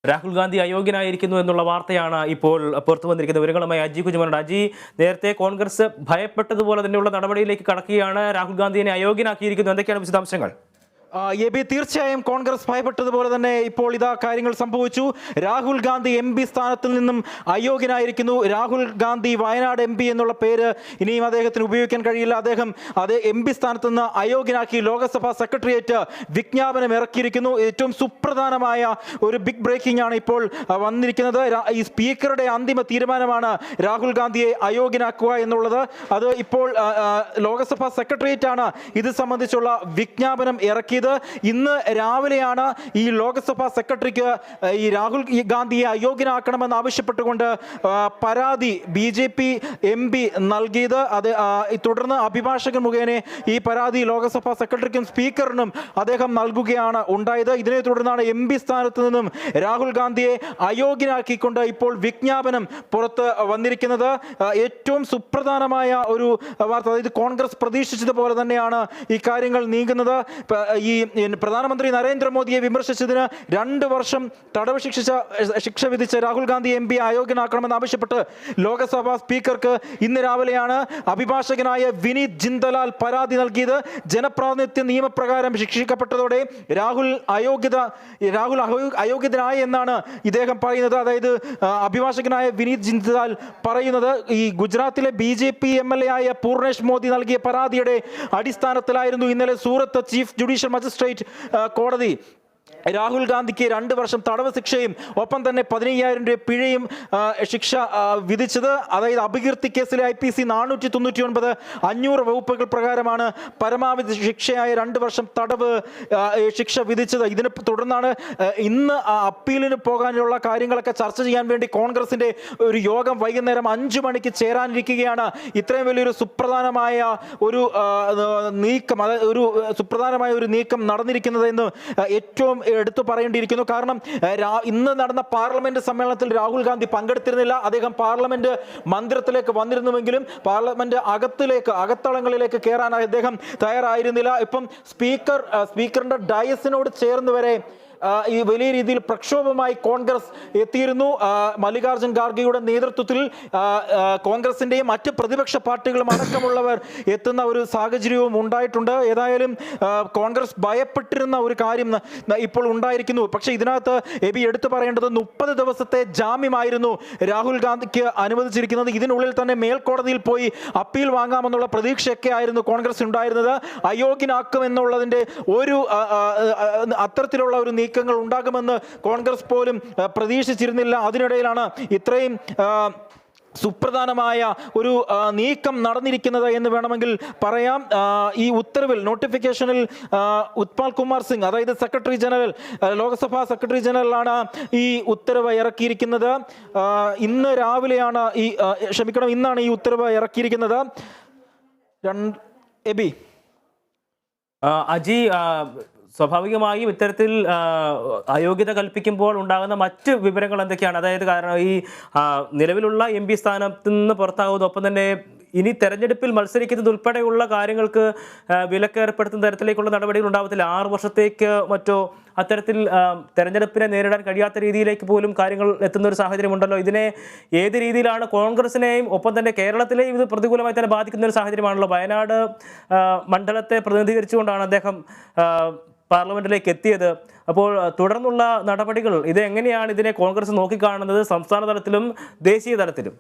രാഹുൽ ഗാന്ധി അയോഗ്യനായിരിക്കുന്നു എന്നുള്ള വാർത്തയാണ് ഇപ്പോൾ പുറത്തു വന്നിരിക്കുന്ന വിവരങ്ങളുമായി അജി കുജുമനുണ്ട്. അജി, നേരത്തെ കോൺഗ്രസ് ഭയപ്പെട്ടതുപോലെ തന്നെയുള്ള നടപടിയിലേക്ക് കടക്കുകയാണ്. രാഹുൽ ഗാന്ധിയെ അയോഗ്യനാക്കിയിരിക്കുന്നു. എന്തൊക്കെയാണ് വിശദാംശങ്ങൾ? തീർച്ചയായും കോൺഗ്രസ് ഭയപ്പെട്ടതുപോലെ തന്നെ ഇപ്പോൾ ഇതാ കാര്യങ്ങൾ സംഭവിച്ചു. രാഹുൽ ഗാന്ധി MP സ്ഥാനത്തിൽ നിന്നും അയോഗ്യനായിരിക്കുന്നു. രാഹുൽ ഗാന്ധി വയനാട് MP എന്നുള്ള പേര് ഇനിയും അദ്ദേഹത്തിന് ഉപയോഗിക്കാൻ കഴിയില്ല. അദ്ദേഹം അത് MP സ്ഥാനത്ത് നിന്ന് അയോഗ്യനാക്കി ലോക്സഭാ സെക്രട്ടേറിയറ്റ് വിജ്ഞാപനം ഇറക്കിയിരിക്കുന്നു. ഏറ്റവും സുപ്രധാനമായ ഒരു ബിഗ് ബ്രേക്കിംഗ് ആണ് ഇപ്പോൾ വന്നിരിക്കുന്നത്. ഈ സ്പീക്കറുടെ അന്തിമ തീരുമാനമാണ് രാഹുൽ ഗാന്ധിയെ അയോഗ്യനാക്കുക എന്നുള്ളത്. അത് ഇപ്പോൾ ലോക്സഭാ സെക്രട്ടേറിയറ്റ് ആണ് ഇത് സംബന്ധിച്ചുള്ള വിജ്ഞാപനം ഇറക്കിയത്. ഇന്ന് രാവിലെയാണ് ഈ ലോക്സഭാ സെക്രട്ടറിക്ക് ഈ രാഹുൽ ഗാന്ധിയെ അയോഗ്യനാക്കണമെന്ന് ആവശ്യപ്പെട്ടുകൊണ്ട് പരാതി BJP MP നൽകിയത്. തുടർന്ന് അഭിഭാഷകൻ മുഖേന ഈ പരാതി ലോക്സഭാ സെക്രട്ടറിക്കും സ്പീക്കറിനും അദ്ദേഹം നൽകുകയാണ് ഉണ്ടായത്. ഇതിനെ തുടർന്നാണ് MP സ്ഥാനത്ത് നിന്നും രാഹുൽ ഗാന്ധിയെ അയോഗ്യനാക്കിക്കൊണ്ട് ഇപ്പോൾ വിജ്ഞാപനം പുറത്ത് വന്നിരിക്കുന്നത്. ഏറ്റവും സുപ്രധാനമായ ഒരു വാർത്ത. അതായത് കോൺഗ്രസ് പ്രതീക്ഷിച്ചതുപോലെ തന്നെയാണ് ഈ കാര്യങ്ങൾ നീങ്ങുന്നത്. ഈ പ്രധാനമന്ത്രി നരേന്ദ്രമോദിയെ വിമർശിച്ചതിന് 2 വർഷം തടവ് ശിക്ഷ വിധിച്ച രാഹുൽ ഗാന്ധി MP അയോഗ്യനാക്കണമെന്ന് ആവശ്യപ്പെട്ട് ലോക്സഭാ സ്പീക്കർക്ക് ഇന്ന് രാവിലെയാണ് അഭിഭാഷകനായ വിനീത് ജിന്ദലാൽ പരാതി നൽകിയത്. ജനപ്രാതിനിധ്യ നിയമപ്രകാരം ശിക്ഷിക്കപ്പെട്ടതോടെ രാഹുൽ അയോഗ്യനായി എന്നാണ് ഇദ്ദേഹം പറയുന്നത്. അതായത് അഭിഭാഷകനായ വിനീത് ജിന്ദലാൽ പറയുന്നത് ഈ ഗുജറാത്തിലെ BJP MLA ആയ പൂർണേഷ് മോദി നൽകിയ പരാതിയുടെ അടിസ്ഥാനത്തിലായിരുന്നു ഇന്നലെ സൂറത്ത് ചീഫ് ജുഡീഷ്യൽ മജിസ്ട്രേറ്റ് കോടതി രാഹുൽ ഗാന്ധിക്ക് 2 വർഷം തടവ് ശിക്ഷയും ഒപ്പം തന്നെ 15,000 രൂപ പിഴയും ശിക്ഷ വിധിച്ചത്. അതായത് അപകീർത്തി കേസിലെ IPC 499 500 വകുപ്പുകൾ പ്രകാരമാണ് പരമാവധി ശിക്ഷയായ 2 വർഷം തടവ് ശിക്ഷ വിധിച്ചത്. ഇതിനെ തുടർന്നാണ് ഇന്ന് അപ്പീലിന് പോകാനുള്ള കാര്യങ്ങളൊക്കെ ചർച്ച ചെയ്യാൻ വേണ്ടി കോൺഗ്രസിന്റെ ഒരു യോഗം വൈകുന്നേരം 5 മണിക്ക് ചേരാനിരിക്കുകയാണ്. ഇത്രയും വലിയൊരു സുപ്രധാനമായ ഒരു നീക്കം നടന്നിരിക്കുന്നത് എന്ന് ഏറ്റവും എടുത്തു പറയേണ്ടിയിരിക്കുന്നു. കാരണം ഇന്ന് നടന്ന പാർലമെന്റ് സമ്മേളനത്തിൽ രാഹുൽ ഗാന്ധി പങ്കെടുത്തിരുന്നില്ല. അദ്ദേഹം പാർലമെന്റ് മന്ദിരത്തിലേക്ക് വന്നിരുന്നുവെങ്കിലും പാർലമെന്റ് അകത്തളങ്ങളിലേക്ക് കയറാൻ അദ്ദേഹം തയ്യാറായിരുന്നില്ല. ഇപ്പം സ്പീക്കറിന്റെ ഡയസിനോട് ചേർന്ന് വരെ ഈ വലിയ രീതിയിൽ പ്രക്ഷോഭമായി കോൺഗ്രസ് എത്തിയിരുന്നു. മല്ലികാർജ്ജുൻ ഖാർഗെയുടെ നേതൃത്വത്തിൽ കോൺഗ്രസിന്റെയും മറ്റ് പ്രതിപക്ഷ പാർട്ടികളും അടക്കമുള്ളവർ എത്തുന്ന ഒരു സാഹചര്യവും ഉണ്ടായിട്ടുണ്ട്. ഏതായാലും കോൺഗ്രസ് ഭയപ്പെട്ടിരുന്ന ഒരു കാര്യം ഇപ്പോൾ ഉണ്ടായിരിക്കുന്നു. പക്ഷേ ഇതിനകത്ത് എടുത്തു പറയേണ്ടത് 30 ദിവസത്തെ ജാമ്യമായിരുന്നു രാഹുൽ ഗാന്ധിക്ക് അനുവദിച്ചിരിക്കുന്നത്. ഇതിനുള്ളിൽ തന്നെ മേൽക്കോടതിയിൽ പോയി അപ്പീൽ വാങ്ങാമെന്നുള്ള പ്രതീക്ഷയൊക്കെ ആയിരുന്നു കോൺഗ്രസ് ഉണ്ടായിരുന്നത്. അയോഗ്യനാക്കുമെന്നുള്ളതിന്റെ ഒരു അത്തരത്തിലുള്ള ഒരു നീക്കങ്ങൾ ഉണ്ടാകുമെന്ന് കോൺഗ്രസ് പോലും പ്രതീക്ഷിച്ചിരുന്നില്ല. അതിനിടയിലാണ് ഇത്രയും സുപ്രധാനമായ ഒരു നീക്കം നടന്നിരിക്കുന്നത് എന്ന് വേണമെങ്കിൽ പറയാം. ഈ ഉത്തരവിൽ നോട്ടിഫിക്കേഷനിൽ ഉത്പാൽ കുമാർ സിംഗ്, അതായത് സെക്രട്ടറി ജനറൽ, ലോക്സഭാ സെക്രട്ടറി ജനറലാണ് ഈ ഉത്തരവ് ഇറക്കിയിരിക്കുന്നത്. ഇന്നാണ് ഈ ഉത്തരവ് ഇറക്കിയിരിക്കുന്നത്. അജി, സ്വാഭാവികമായും ഇത്തരത്തിൽ അയോഗ്യത കൽപ്പിക്കുമ്പോൾ ഉണ്ടാകുന്ന മറ്റ് വിവരങ്ങൾ എന്തൊക്കെയാണ്? അതായത് കാരണം ഈ നിലവിലുള്ള MP സ്ഥാനത്ത് നിന്ന് പുറത്താകുന്നു, ഒപ്പം തന്നെ ഇനി തെരഞ്ഞെടുപ്പിൽ മത്സരിക്കുന്നത് ഉൾപ്പെടെയുള്ള കാര്യങ്ങൾക്ക് വിലക്കേർപ്പെടുത്തുന്ന തരത്തിലേക്കുള്ള നടപടികൾ ഉണ്ടാവത്തില്ല. 6 വർഷത്തേക്ക് മറ്റോ അത്തരത്തിൽ തെരഞ്ഞെടുപ്പിനെ നേരിടാൻ കഴിയാത്ത രീതിയിലേക്ക് പോലും കാര്യങ്ങൾ എത്തുന്ന ഒരു സാഹചര്യമുണ്ടല്ലോ. ഇതിനെ ഏത് രീതിയിലാണ് കോൺഗ്രസിനെയും ഒപ്പം തന്നെ കേരളത്തിലെയും ഇത് പ്രതികൂലമായി തന്നെ ബാധിക്കുന്ന ഒരു സാഹചര്യമാണല്ലോ. വയനാട് മണ്ഡലത്തെ പ്രതിനിധീകരിച്ചുകൊണ്ടാണ് അദ്ദേഹം പാർലമെന്റിലേക്ക് എത്തിയത്. അപ്പോൾ തുടർന്നുള്ള നടപടികൾ ഇത് എങ്ങനെയാണ് ഇതിനെ കോൺഗ്രസ് നോക്കിക്കാണുന്നത്, സംസ്ഥാന തലത്തിലും ദേശീയ തലത്തിലും?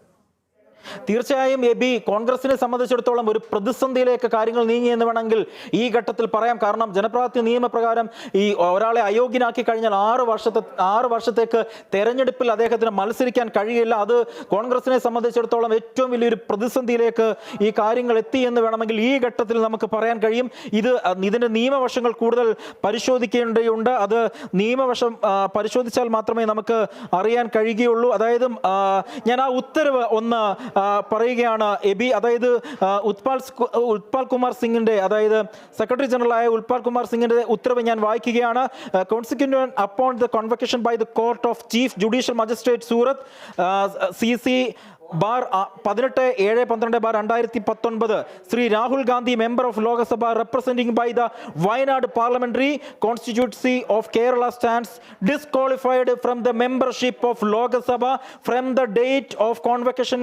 തീർച്ചയായും കോൺഗ്രസിനെ സംബന്ധിച്ചിടത്തോളം ഒരു പ്രതിസന്ധിയിലേക്ക് കാര്യങ്ങൾ നീങ്ങി എന്ന് വേണമെങ്കിൽ ഈ ഘട്ടത്തിൽ പറയാം. കാരണം ജനപ്രാതിനിധ്യ നിയമപ്രകാരം ഈ ഒരാളെ അയോഗ്യനാക്കി കഴിഞ്ഞാൽ 6 വർഷത്തേക്ക് തെരഞ്ഞെടുപ്പിൽ അദ്ദേഹത്തിന് മത്സരിക്കാൻ കഴിയില്ല. അത് കോൺഗ്രസിനെ സംബന്ധിച്ചിടത്തോളം ഏറ്റവും വലിയൊരു പ്രതിസന്ധിയിലേക്ക് ഈ കാര്യങ്ങൾ എത്തി എന്ന് വേണമെങ്കിൽ ഈ ഘട്ടത്തിൽ നമുക്ക് പറയാൻ കഴിയും. ഇതിന്റെ നിയമവശങ്ങൾ കൂടുതൽ പരിശോധിക്കേണ്ടതുണ്ട്. അത് നിയമവശം പരിശോധിച്ചാൽ മാത്രമേ നമുക്ക് അറിയാൻ കഴിയുകയുള്ളൂ. അതായത് ഞാൻ ആ ഉത്തരവ് ഒന്ന് പറയുകയാണ്. അതായത് ഉത്പാൽ കുമാർ സിംഗിന്റെ, അതായത് സെക്രട്ടറി ജനറലായ ഉത്പാൽ കുമാർ സിംഗിന്റെ ഉത്തരവ് ഞാൻ വായിക്കുകയാണ്. Consequent upon the conviction by the court of chief judicial magistrate Surat CC bar 18/7/2019 Shri Rahul Gandhi member of Lok Sabha representing by the Wayanad parliamentary constituency of Kerala stands disqualified from the membership of Lok Sabha from the date of conviction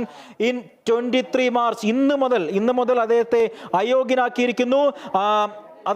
in 23 March. ഇന്ന് മുതൽ അദ്ദേഹത്തെ അയോഗ്യനാക്കിയിരിക്കുന്നു.